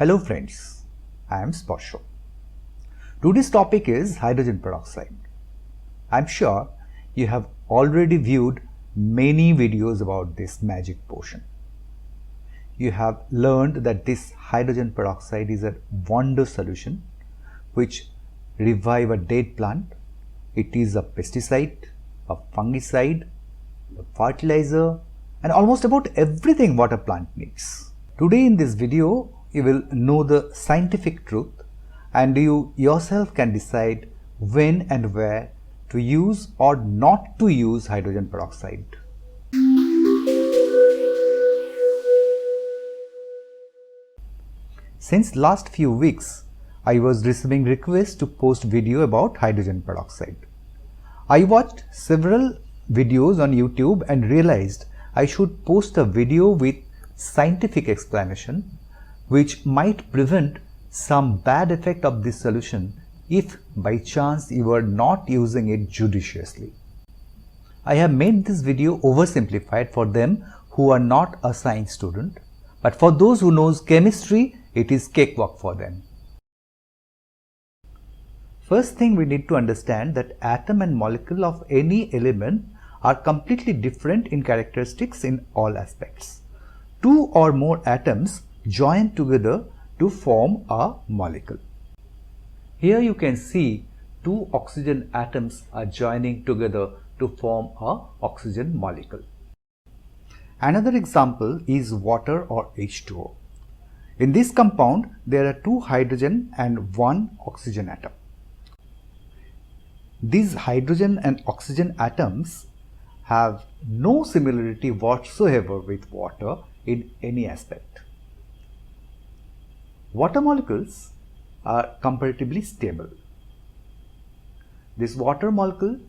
Hello friends, I am Sparsho. Today's topic is hydrogen peroxide. I'm sure you have already viewed many videos about this magic potion. You have learned that this hydrogen peroxide is a wonder solution which revive a dead plant. It is a pesticide, a fungicide, a fertilizer, and almost about everything what a plant needs. Today in this video, you will know the scientific truth and you yourself can decide when and where to use or not to use hydrogen peroxide. Since last few weeks, I was receiving requests to post video about hydrogen peroxide. I watched several videos on YouTube and realized I should post a video with scientific explanation which might prevent some bad effect of this solution if by chance you are not using it judiciously. I have made this video oversimplified for them who are not a science student, but for those who knows chemistry, it is cakewalk for them. First thing we need to understand that atom and molecule of any element are completely different in characteristics in all aspects. Two or more atoms join together to form a molecule. Here you can see two oxygen atoms are joining together to form a oxygen molecule. Another example is water or H2O. In this compound, there are two hydrogen and one oxygen atom. These hydrogen and oxygen atoms have no similarity whatsoever with water in any aspect. Water molecules are comparatively stable. This water molecule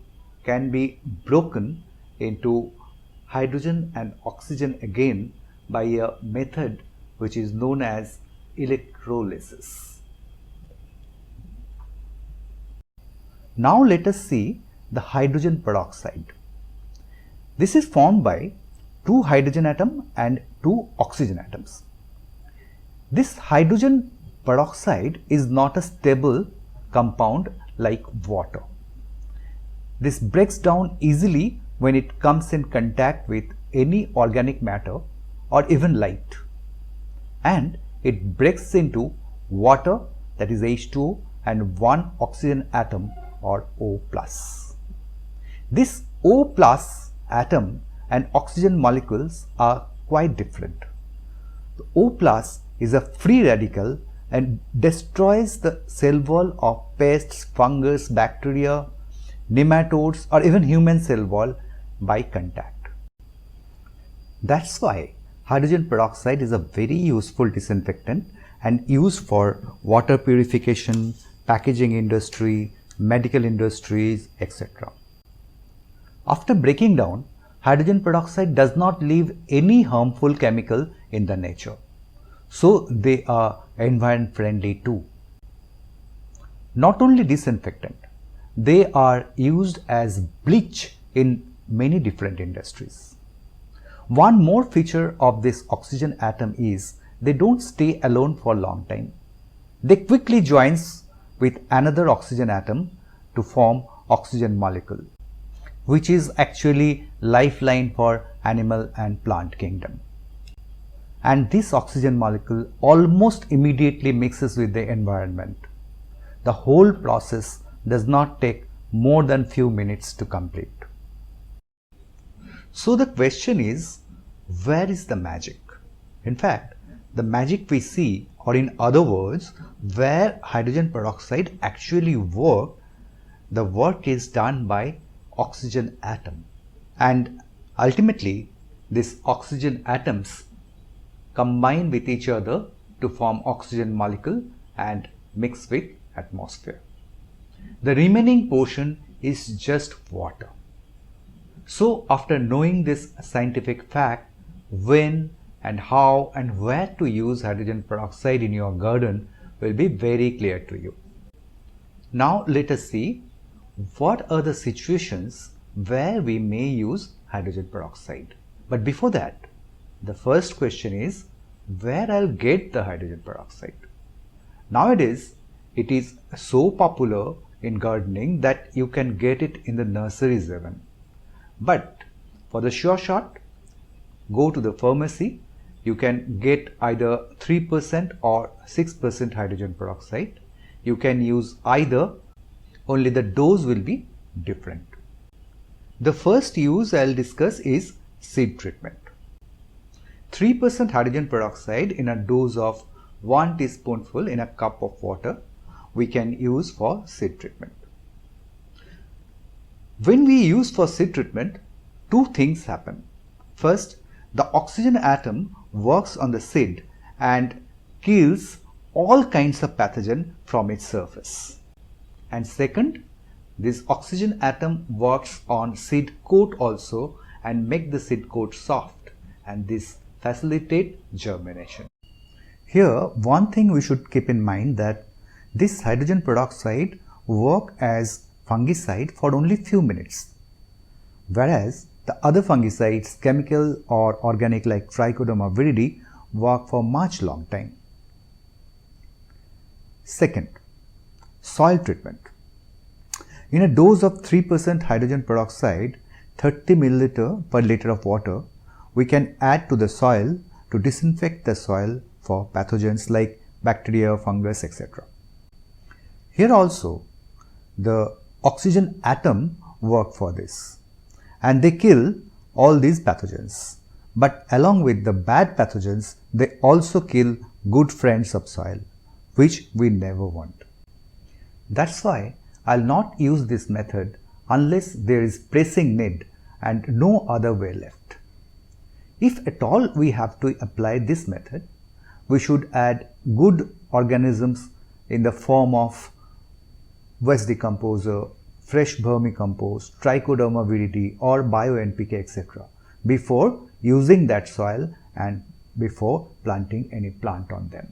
can be broken into hydrogen and oxygen again by a method which is known as electrolysis. Now let us see the hydrogen peroxide. This is formed by two hydrogen atoms and two oxygen atoms. This hydrogen peroxide is not a stable compound like water. This breaks down easily when it comes in contact with any organic matter or even light, and it breaks into water, that is H2O, and one oxygen atom or O+. This O+ atom and oxygen molecules are quite different. The O+ is a free radical and destroys the cell wall of pests, fungus, bacteria, nematodes, or even human cell wall by contact. That's why hydrogen peroxide is a very useful disinfectant and used for water purification, packaging industry, medical industries, etc. After breaking down, hydrogen peroxide does not leave any harmful chemical in the nature. So they are environment friendly too. Not only disinfectant, they are used as bleach in many different industries. One more feature of this oxygen atom is they don't stay alone for a long time. They quickly joins with another oxygen atom to form oxygen molecule, which is actually lifeline for animal and plant kingdom. And this oxygen molecule almost immediately mixes with the environment. The whole process does not take more than few minutes to complete. So the question is, where is the magic? In fact, the magic we see, or in other words, where hydrogen peroxide actually works, the work is done by oxygen atom. And ultimately, these oxygen atoms combine with each other to form oxygen molecule and mix with atmosphere. The remaining portion is just water. So after knowing this scientific fact, when and how and where to use hydrogen peroxide in your garden will be very clear to you. Now let us see what are the situations where we may use hydrogen peroxide. But before that, the first question is, where I'll get the hydrogen peroxide? Nowadays, it is so popular in gardening that you can get it in the nurseries even. But for the sure shot, go to the pharmacy. You can get either 3% or 6% hydrogen peroxide. You can use either, only the dose will be different. The first use I'll discuss is seed treatment. 3% hydrogen peroxide in a dose of 1 teaspoonful in a cup of water we can use for seed treatment. When we use for seed treatment, two things happen. First, the oxygen atom works on the seed and kills all kinds of pathogen from its surface. And second, this oxygen atom works on seed coat also and make the seed coat soft, and this facilitate germination. Here, one thing we should keep in mind that this hydrogen peroxide work as fungicide for only few minutes, whereas the other fungicides, chemical or organic like Trichoderma viride, work for much long time. Second, soil treatment. In a dose of 3% hydrogen peroxide, 30 ml per liter of water, we can add to the soil to disinfect the soil for pathogens like bacteria, fungus, etc. Here also, the oxygen atom work for this, and they kill all these pathogens. But along with the bad pathogens, they also kill good friends of soil, which we never want. That's why I'll not use this method unless there is pressing need and no other way left. If at all we have to apply this method, we should add good organisms in the form of waste decomposer, fresh vermicompost, Trichoderma viride or bio-NPK, etc. before using that soil and before planting any plant on them.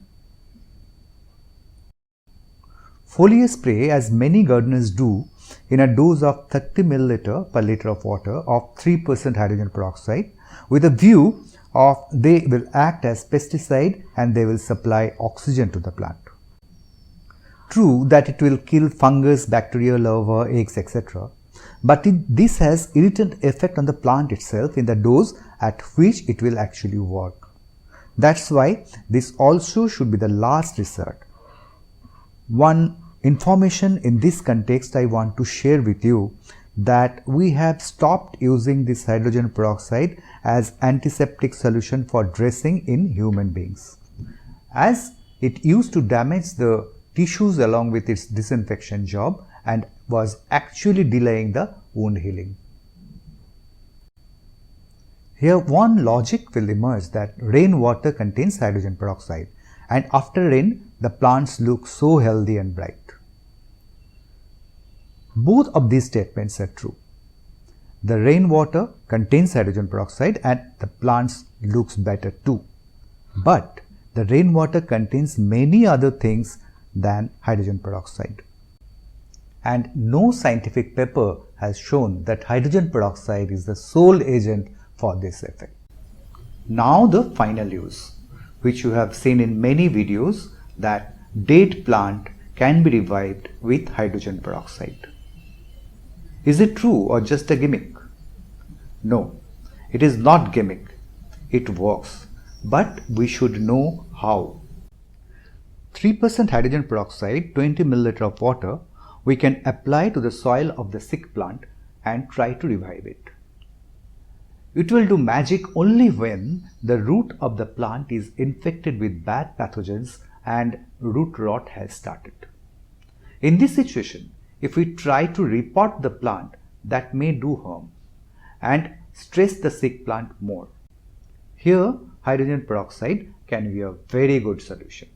Foliar spray, as many gardeners do, in a dose of 30 ml per liter of water of 3% hydrogen peroxide with a view of they will act as pesticide and they will supply oxygen to the plant. True that it will kill fungus, bacteria, larvae, eggs, etc. But this has irritant effect on the plant itself in the dose at which it will actually work. That's why this also should be the last resort. One information in this context I want to share with you that we have stopped using this hydrogen peroxide as antiseptic solution for dressing in human beings, as it used to damage the tissues along with its disinfection job and was actually delaying the wound healing. Here one logic will emerge that rainwater contains hydrogen peroxide, and after rain the plants look so healthy and bright. Both of these statements are true. The rainwater contains hydrogen peroxide and the plants looks better too. But the rainwater contains many other things than hydrogen peroxide. And no scientific paper has shown that hydrogen peroxide is the sole agent for this effect. Now the final use, which you have seen in many videos, that dead plant can be revived with hydrogen peroxide. Is it true or just a gimmick? No, it is not gimmick. It works, but we should know how. 3% hydrogen peroxide, 20 ml of water, we can apply to the soil of the sick plant and try to revive it. It will do magic only when the root of the plant is infected with bad pathogens and root rot has started. In this situation, if we try to repot the plant, that may do harm and stress the sick plant more. Here, hydrogen peroxide can be a very good solution.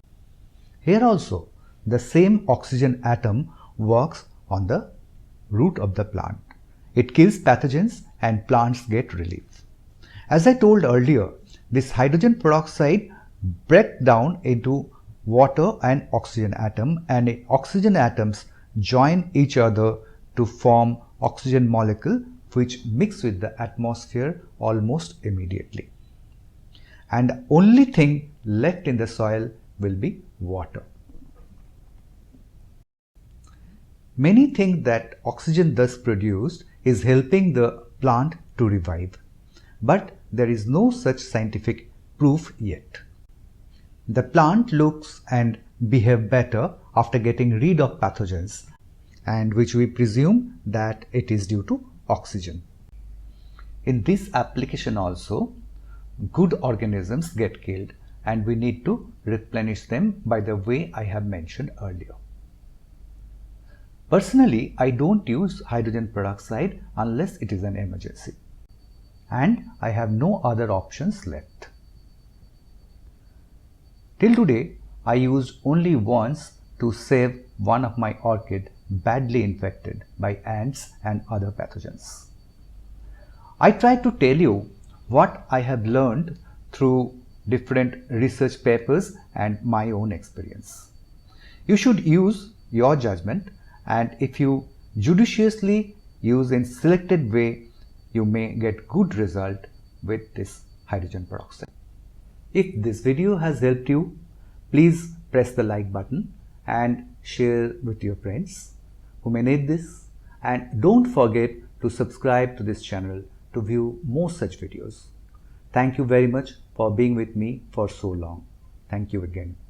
Here also, the same oxygen atom works on the root of the plant. It kills pathogens and plants get relief. As I told earlier, this hydrogen peroxide breaks down into water and oxygen atom, and the oxygen atoms join each other to form oxygen molecule which mix with the atmosphere almost immediately. And the only thing left in the soil will be water. Many think that oxygen thus produced is helping the plant to revive, but there is no such scientific proof yet. The plant looks and behave better after getting rid of pathogens, and which we presume that it is due to oxygen. In this application also, good organisms get killed and we need to replenish them by the way I have mentioned earlier. Personally, I don't use hydrogen peroxide unless it is an emergency, and I have no other options left. Till today, I used only once to save one of my orchid badly infected by ants and other pathogens. I tried to tell you what I have learned through different research papers and my own experience. You should use your judgment, and if you judiciously use in selected way, you may get good result with this hydrogen peroxide. If this video has helped you, please press the like button and share with your friends who may need this, and don't forget to subscribe to this channel to view more such videos. Thank you very much for being with me for so long. Thank you again.